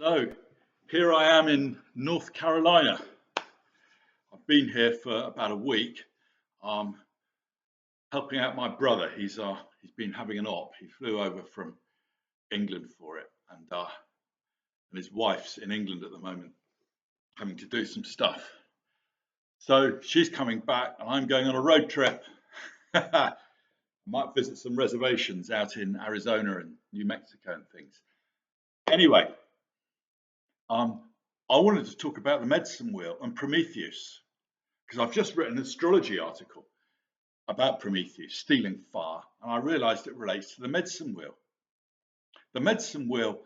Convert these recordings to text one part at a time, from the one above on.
So here I am in North Carolina. I've been here for about a week, helping out my brother. He's been having an op. He flew over from England for it, and his wife's in England at the moment, having to do some stuff. So she's coming back, and I'm going on a road trip. I might visit some reservations out in Arizona and New Mexico and things. Anyway, I wanted to talk about the medicine wheel and Prometheus, because I've just written an astrology article about Prometheus stealing fire, and I realized it relates to the medicine wheel. The medicine wheel,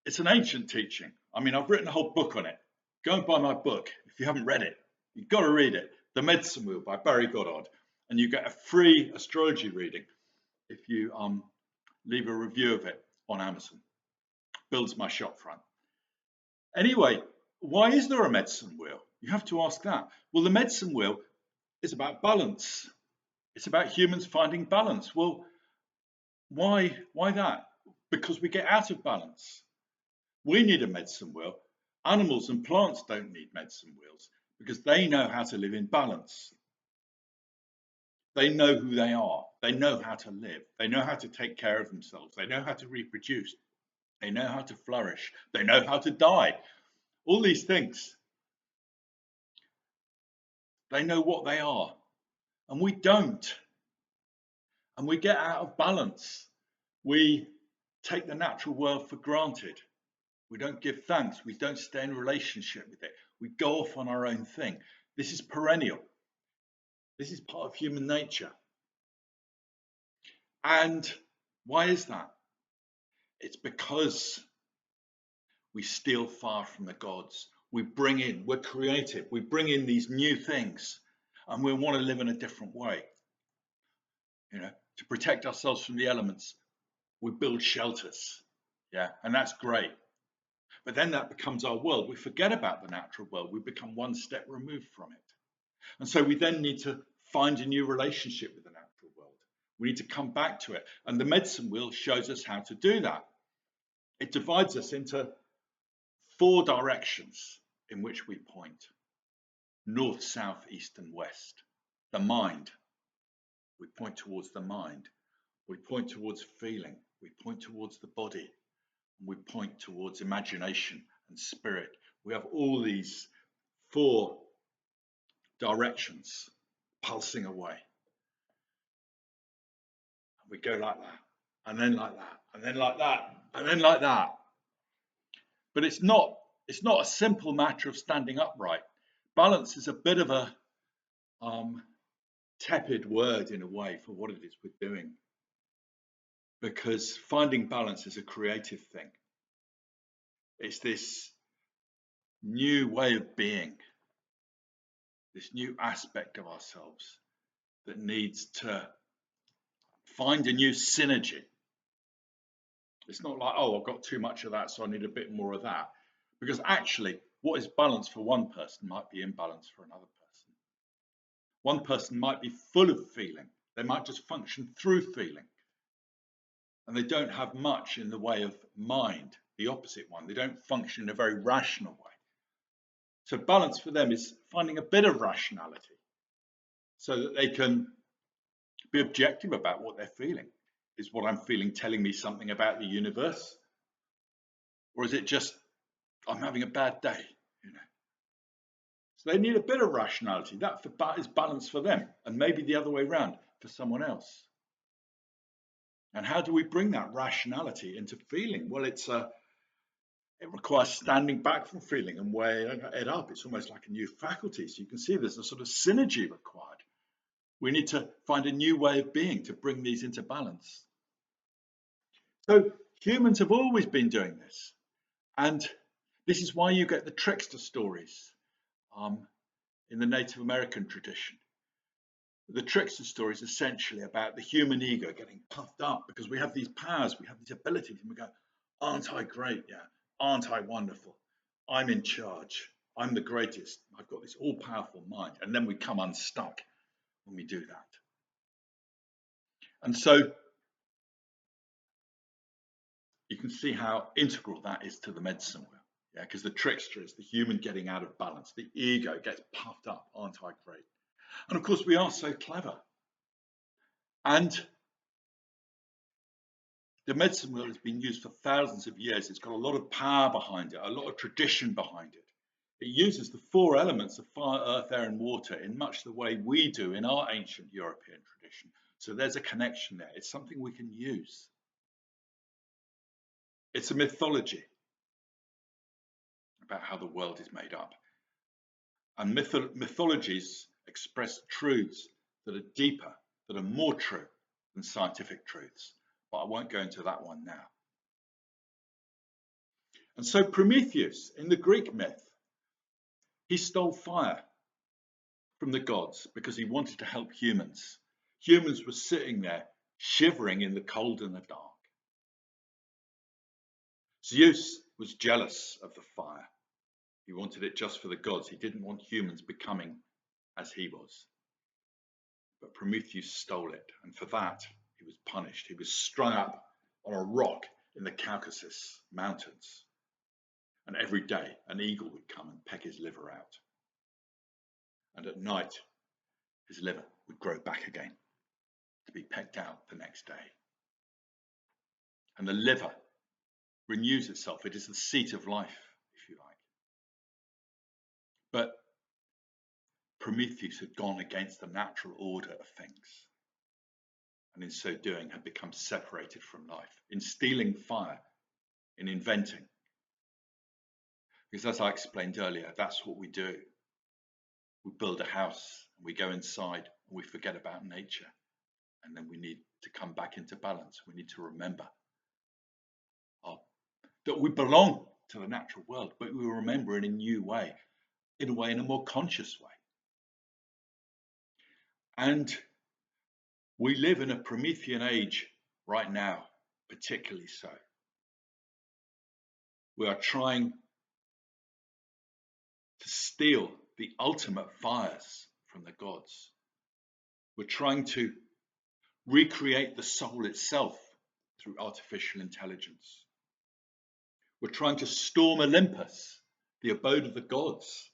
it's an ancient teaching. I mean, I've written a whole book on it. Go and buy my book if you haven't read it. You've got to read it. The Medicine Wheel by Barry Goddard, and you get a free astrology reading if you leave a review of it on Amazon. Builds my shop front. Anyway, why is there a medicine wheel? You have to ask that. Well, the medicine wheel is about balance. It's about humans finding balance. Well, why that? Because we get out of balance. We need a medicine wheel. Animals and plants don't need medicine wheels because they know how to live in balance. They know who they are. They know how to live. They know how to take care of themselves. They know how to reproduce. They know how to flourish. They know how to die. All these things. They know what they are. And we don't. And we get out of balance. We take the natural world for granted. We don't give thanks. We don't stay in relationship with it. We go off on our own thing. This is perennial. This is part of human nature. And why is that? It's because we steal far from the gods. We're creative. We bring in these new things, and we want to live in a different way. To protect ourselves from the elements, we build shelters. Yeah, and that's great. But then that becomes our world. We forget about the natural world. We become one step removed from it. And so we then need to find a new relationship with the natural world. We need to come back to it. And the medicine wheel shows us how to do that. It divides us into 4 directions in which we point: north, south, east, and west. The mind. We point towards the mind. We point towards feeling. We point towards the body. We point towards imagination and spirit. We have all these 4 directions pulsing away. And we go like that, and then like that, and then like that, and then like that. But it's not a simple matter of standing upright. Balance is a bit of a tepid word in a way for what it is we're doing. Because finding balance is a creative thing. It's this new way of being, this new aspect of ourselves that needs to find a new synergy. It's not like, oh, I've got too much of that, so I need a bit more of that. Because actually, what is balance for one person might be imbalance for another person. One person might be full of feeling. They might just function through feeling. And they don't have much in the way of mind, the opposite one. They don't function in a very rational way. So balance for them is finding a bit of rationality so that they can be objective about what they're feeling. Is what I'm feeling telling me something about the universe? Or is it just, I'm having a bad day? So they need a bit of rationality. That is balance for them, and maybe the other way around for someone else. And how do we bring that rationality into feeling? Well, it requires standing back from feeling and weighing it up. It's almost like a new faculty. So you can see there's a sort of synergy required. We need to find a new way of being to bring these into balance. So humans have always been doing this. And this is why you get the trickster stories in the Native American tradition. The trickster story is essentially about the human ego getting puffed up because we have these powers, we have these abilities, and we go, aren't I great? Yeah. Aren't I wonderful? I'm in charge. I'm the greatest. I've got this all-powerful mind. And then we come unstuck when we do that. And so you can see how integral that is to the medicine wheel. Yeah, because the trickster is the human getting out of balance. The ego gets puffed up. Aren't I great? And of course, we are so clever. And the medicine wheel has been used for thousands of years. It's got a lot of power behind it, a lot of tradition behind it. It uses the four elements of fire, earth, air, and water in much the way we do in our ancient European tradition. So there's a connection there. It's something we can use. It's a mythology about how the world is made up. And mythologies express truths that are deeper, that are more true than scientific truths. But I won't go into that one now. And so Prometheus, in the Greek myth, he stole fire from the gods because he wanted to help humans. Humans were sitting there shivering in the cold and the dark. Zeus was jealous of the fire. He wanted it just for the gods. He didn't want humans becoming as he was. But Prometheus stole it, and for that he was punished. He was strung up on a rock in the Caucasus Mountains. And every day an eagle would come and peck his liver out. And at night his liver would grow back again to be pecked out the next day. And the liver renews itself. It is the seat of life, if you like. But Prometheus had gone against the natural order of things, and in so doing had become separated from life, in stealing fire, in inventing. Because as I explained earlier, that's what we do. We build a house, and we go inside, and we forget about nature, and then we need to come back into balance. We need to remember that we belong to the natural world, but we remember in a new way, in a more conscious way. And we live in a Promethean age right now, particularly so. We are trying to steal the ultimate fires from the gods. We're trying to recreate the soul itself through artificial intelligence. We're trying to storm Olympus, the abode of the gods,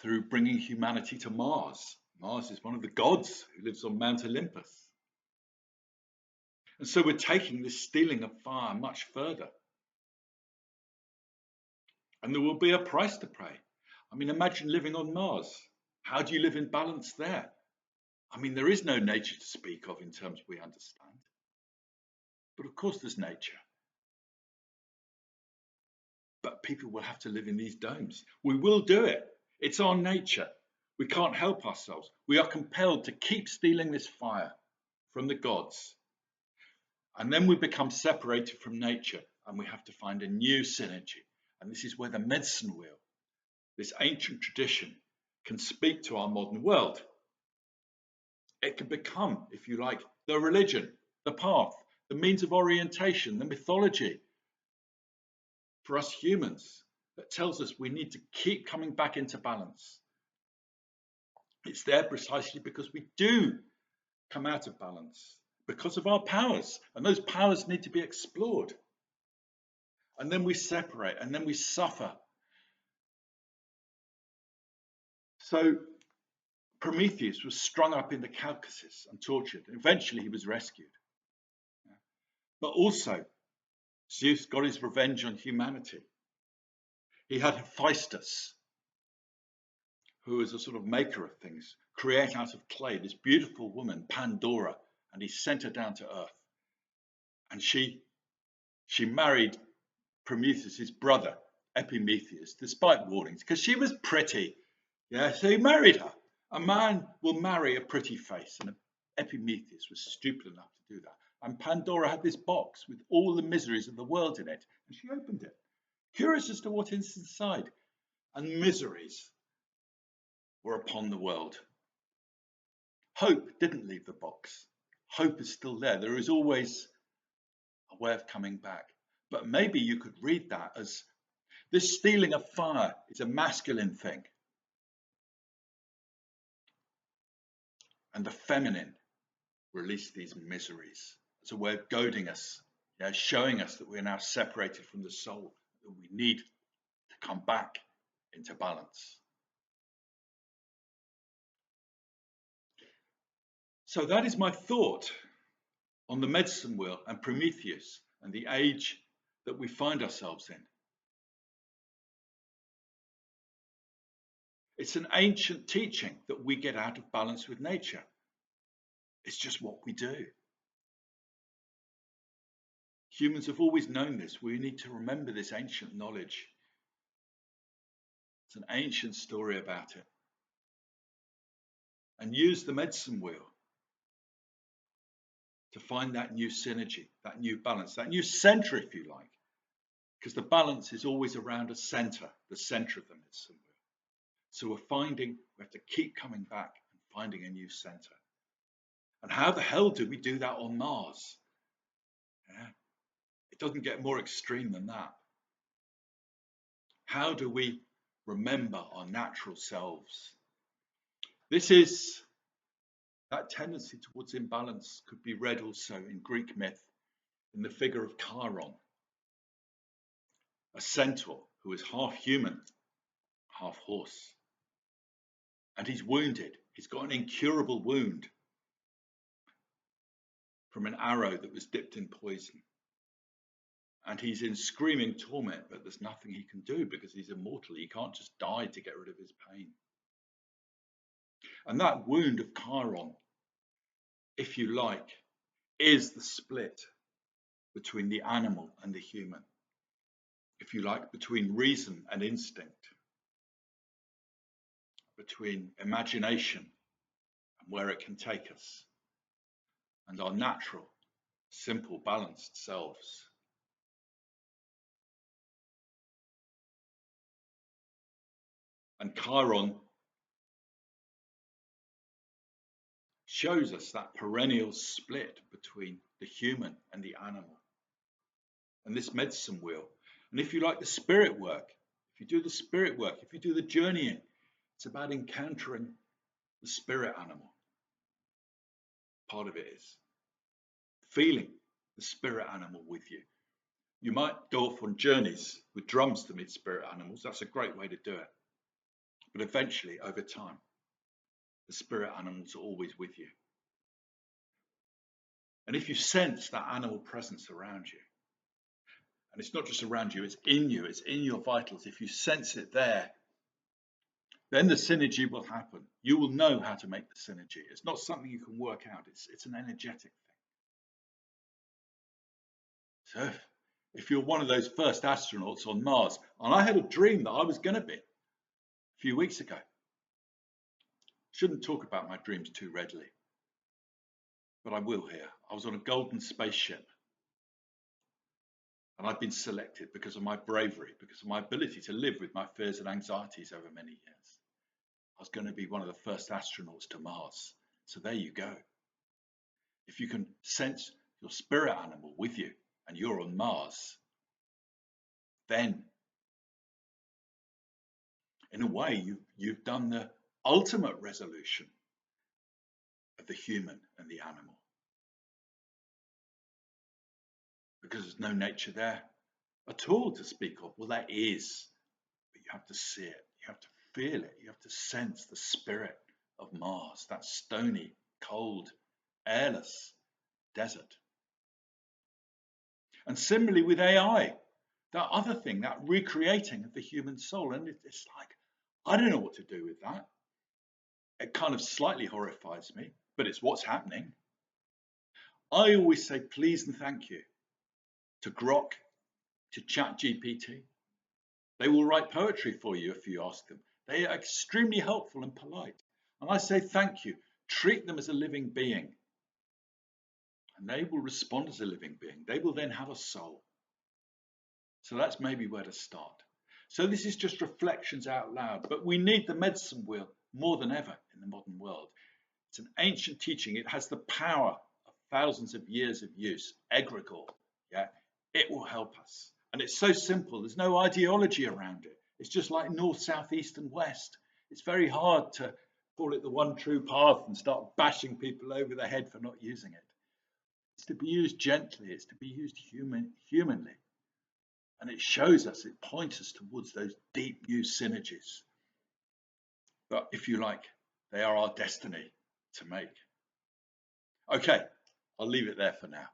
through bringing humanity to Mars. Mars is one of the gods who lives on Mount Olympus. And so we're taking this stealing of fire much further. And there will be a price to pay. I mean, imagine living on Mars. How do you live in balance there? I mean, there is no nature to speak of in terms we understand. But of course there's nature. But people will have to live in these domes. We will do it. It's our nature. We can't help ourselves. We are compelled to keep stealing this fire from the gods. And then we become separated from nature, and we have to find a new synergy. And this is where the medicine wheel, this ancient tradition, can speak to our modern world. It can become, if you like, the religion, the path, the means of orientation, the mythology for us humans that tells us we need to keep coming back into balance. It's there precisely because we do come out of balance, because of our powers, and those powers need to be explored. And then we separate, and then we suffer. So Prometheus was strung up in the Caucasus and tortured. Eventually he was rescued. But also Zeus got his revenge on humanity. He had Hephaestus, who was a sort of maker of things, create out of clay this beautiful woman, Pandora, and he sent her down to earth. And she married Prometheus, his brother, Epimetheus, despite warnings, because she was pretty. Yeah, so he married her. A man will marry a pretty face, and Epimetheus was stupid enough to do that. And Pandora had this box with all the miseries of the world in it, and she opened it, curious as to what is inside. And miseries were upon the world. Hope didn't leave the box. Hope is still there. There is always a way of coming back. But maybe you could read that as this stealing of fire is a masculine thing. And the feminine release these miseries as a way of goading us, showing us that we're now separated from the soul that we need to come back into balance. So that is my thought on the medicine wheel and Prometheus and the age that we find ourselves in. It's an ancient teaching that we get out of balance with nature. It's just what we do. Humans have always known this. We need to remember this ancient knowledge. It's an ancient story about it. And use the medicine wheel to find that new synergy, that new balance, that new center, if you like. Because the balance is always around a center, the center of the medicine wheel. So we have to keep coming back and finding a new center. And how the hell do we do that on Mars? Yeah. It doesn't get more extreme than that. How do we remember our natural selves? This is that tendency towards imbalance could be read also in Greek myth in the figure of Chiron, a centaur who is half human, half horse. And he's wounded. He's got an incurable wound from an arrow that was dipped in poison. And he's in screaming torment, but there's nothing he can do because he's immortal. He can't just die to get rid of his pain. And that wound of Chiron, if you like, is the split between the animal and the human. If you like, between reason and instinct, between imagination and where it can take us, and our natural, simple, balanced selves. And Chiron shows us that perennial split between the human and the animal. And this medicine wheel. And if you like the spirit work, if you do the spirit work, if you do the journeying, it's about encountering the spirit animal. Part of it is feeling the spirit animal with you. You might go off on journeys with drums to meet spirit animals. That's a great way to do it. But eventually, over time, the spirit animals are always with you. And if you sense that animal presence around you, and it's not just around you, it's in your vitals. If you sense it there, then the synergy will happen. You will know how to make the synergy. It's not something you can work out. It's an energetic thing. So if you're one of those first astronauts on Mars, and I had a dream that I was going to be a few weeks ago. Shouldn't talk about my dreams too readily, but I will here. I was on a golden spaceship, and I've been selected because of my bravery, because of my ability to live with my fears and anxieties over many years. I was going to be one of the first astronauts to Mars. So there you go. If you can sense your spirit animal with you and you're on Mars, then in a way you've done the ultimate resolution of the human and the animal. Because there's no nature there at all to speak of. Well, there is, but you have to see it, you have to feel it, you have to sense the spirit of Mars, that stony, cold, airless desert. And similarly with AI, that other thing, that recreating of the human soul, and it's like, I don't know what to do with that. It kind of slightly horrifies me, but it's what's happening. I always say please and thank you to Grok, to ChatGPT. They will write poetry for you if you ask them. They are extremely helpful and polite. And I say thank you. Treat them as a living being. And they will respond as a living being. They will then have a soul. So that's maybe where to start. So this is just reflections out loud. But we need the medicine wheel more than ever in the modern world. It's an ancient teaching. It has the power of thousands of years of use. Egregore. Yeah, it will help us. And it's so simple. There's no ideology around it. It's just like north, south, east, and west. It's very hard to call it the one true path and start bashing people over the head for not using it. It's to be used gently. It's to be used humanly. And it shows us, it points us towards those deep new synergies. But if you like, they are our destiny to make. Okay, I'll leave it there for now.